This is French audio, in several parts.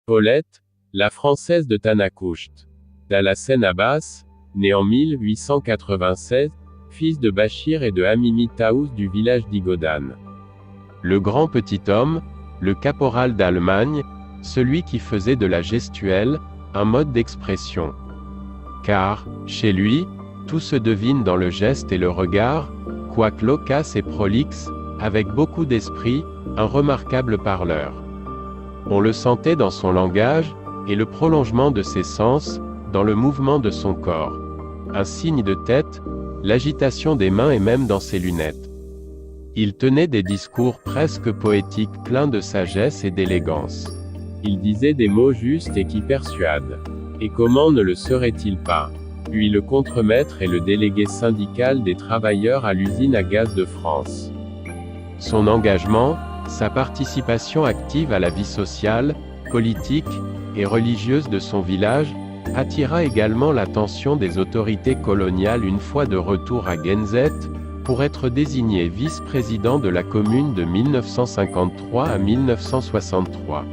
Paulette, la Française de Tanakhoust. Dalassen Abbas, né en 1896, fils de Bachir et de Hamimi Taous du village d'Igodan. Le grand petit homme, le caporal d'Allemagne, celui qui faisait de la gestuelle un mode d'expression. Car, chez lui, tout se devine dans le geste et le regard, quoique loquace et prolixe, avec beaucoup d'esprit, un remarquable parleur. On le sentait dans son langage, et le prolongement de ses sens, dans le mouvement de son corps. Un signe de tête, l'agitation des mains et même dans ses lunettes. Il tenait des discours presque poétiques pleins de sagesse et d'élégance. Il disait des mots justes et qui persuadent. Et comment ne le serait-il pas? Puis le contremaître et le délégué syndical des travailleurs à l'usine à gaz de France. Son engagement, sa participation active à la vie sociale, politique et religieuse de son village, attira également l'attention des autorités coloniales une fois de retour à Genzet, pour être désigné vice-président de la commune de 1953 à 1963.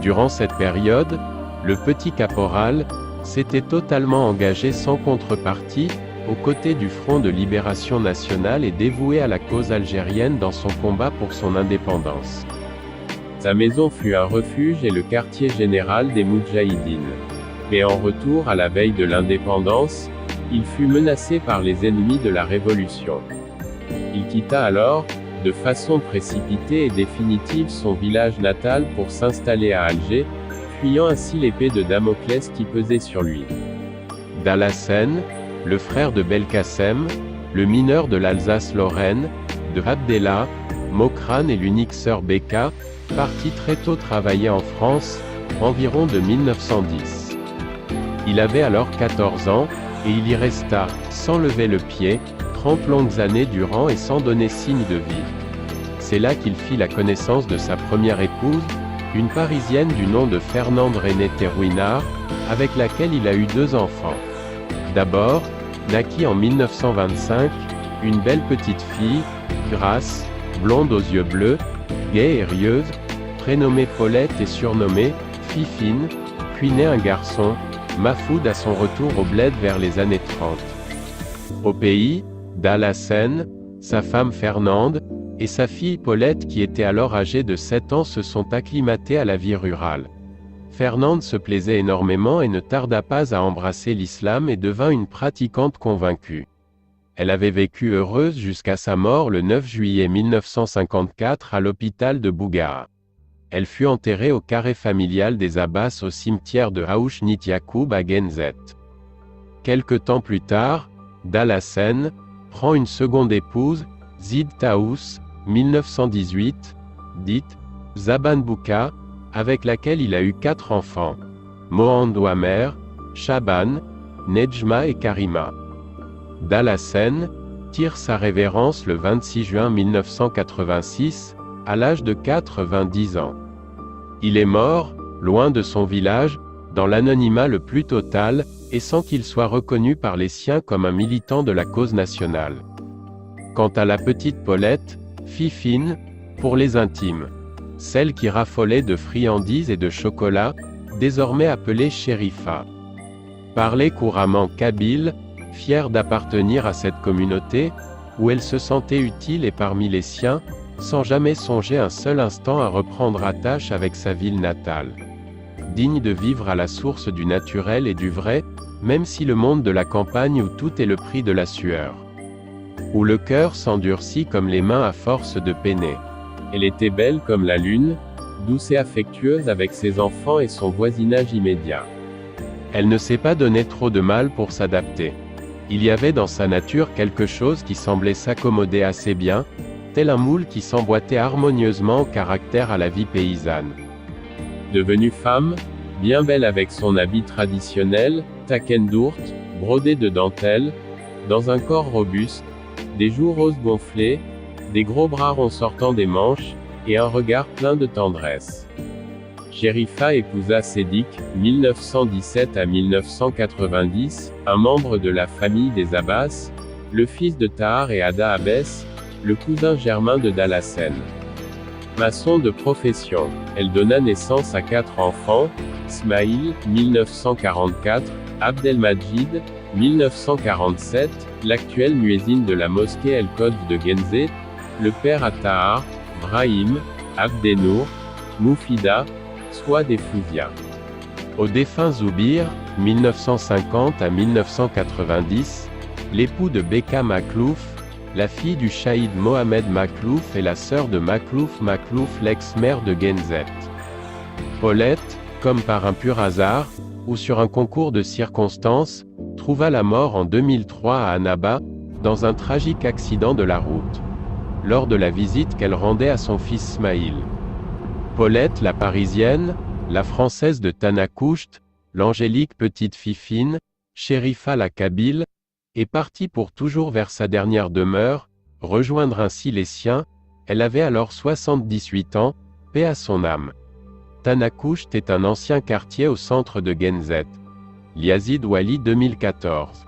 Durant cette période, le petit caporal s'était totalement engagé sans contrepartie, aux côtés du Front de Libération Nationale et dévoué à la cause algérienne dans son combat pour son indépendance. Sa maison fut un refuge et le quartier général des Moudjahidines. Mais en retour à la veille de l'indépendance, il fut menacé par les ennemis de la Révolution. Il quitta alors, de façon précipitée et définitive son village natal pour s'installer à Alger, fuyant ainsi l'épée de Damoclès qui pesait sur lui. Dalassen, le frère de Belkacem, le mineur de l'Alsace-Lorraine, de Abdellah, Mokrane et l'unique sœur Beka, partit très tôt travailler en France, environ de 1910. Il avait alors 14 ans, et il y resta, sans lever le pied, 30 longues années durant et sans donner signe de vie. C'est là qu'il fit la connaissance de sa première épouse, une Parisienne du nom de Fernande Renée Terouinard, avec laquelle il a eu 2 enfants. D'abord, naquit en 1925, une belle petite fille, grasse, blonde aux yeux bleus, gaie et rieuse, prénommée Paulette et surnommée Fifine, puis naît un garçon, Mahfoud à son retour au bled vers les années 30. Au pays, Dalassen, sa femme Fernande, et sa fille Paulette qui était alors âgée de 7 ans se sont acclimatées à la vie rurale. Fernande se plaisait énormément et ne tarda pas à embrasser l'islam et devint une pratiquante convaincue. Elle avait vécu heureuse jusqu'à sa mort le 9 juillet 1954 à l'hôpital de Bougaa. Elle fut enterrée au carré familial des Abbas au cimetière de Haouch Nit Yacoub à Genzet. Quelque temps plus tard, Dalassen prend une seconde épouse, Zid Taous, 1918, dite Zaban Bouka, avec laquelle il a eu 4 enfants, Mohand Ouamer, Chaban, Nejma et Karima. Dalassen tire sa révérence le 26 juin 1986, à l'âge de 90 ans. Il est mort, loin de son village, dans l'anonymat le plus total, et sans qu'il soit reconnu par les siens comme un militant de la cause nationale. Quant à la petite Paulette, Fifine, pour les intimes, celle qui raffolait de friandises et de chocolat, désormais appelée Chérifa. Parlait couramment kabyle, fière d'appartenir à cette communauté, où elle se sentait utile et parmi les siens, sans jamais songer un seul instant à reprendre attache avec sa ville natale. Digne de vivre à la source du naturel et du vrai, même si le monde de la campagne où tout est le prix de la sueur. Où le cœur s'endurcit comme les mains à force de peiner. Elle était belle comme la lune, douce et affectueuse avec ses enfants et son voisinage immédiat. Elle ne s'est pas donné trop de mal pour s'adapter. Il y avait dans sa nature quelque chose qui semblait s'accommoder assez bien, tel un moule qui s'emboîtait harmonieusement au caractère à la vie paysanne. Devenue femme, bien belle avec son habit traditionnel, takendourt, brodé de dentelle, dans un corps robuste, des joues roses gonflées, des gros bras ronds sortant des manches, et un regard plein de tendresse. Chérifa épousa Sédik, 1917 à 1990, un membre de la famille des Abbas, le fils de Tahar et Ada Abbès, le cousin germain de Dalassen. Maçon de profession. Elle donna naissance à 4 enfants, Smaïl, 1944, Abdelmajid, 1947, l'actuel muezzin de la mosquée El-Kodf de Genzé, le père Attahar, Brahim, Abdenour, Moufida, Souad et Fouzia. Au défunt Zoubir, 1950 à 1990, l'époux de Beka Maklouf, la fille du Shahid Mohamed Maklouf et la sœur de Maklouf Maklouf, l'ex-maire de Genzet. Paulette, comme par un pur hasard, ou sur un concours de circonstances, trouva la mort en 2003 à Annaba, dans un tragique accident de la route, lors de la visite qu'elle rendait à son fils Smaïl. Paulette la Parisienne, la Française de Tanakoust, l'angélique petite Fifine, Chérifa la Kabyle, est partie pour toujours vers sa dernière demeure, rejoindre ainsi les siens. Elle avait alors 78 ans, paix à son âme. Tanakoust est un ancien quartier au centre de Genzet. Yazid Wali 2014.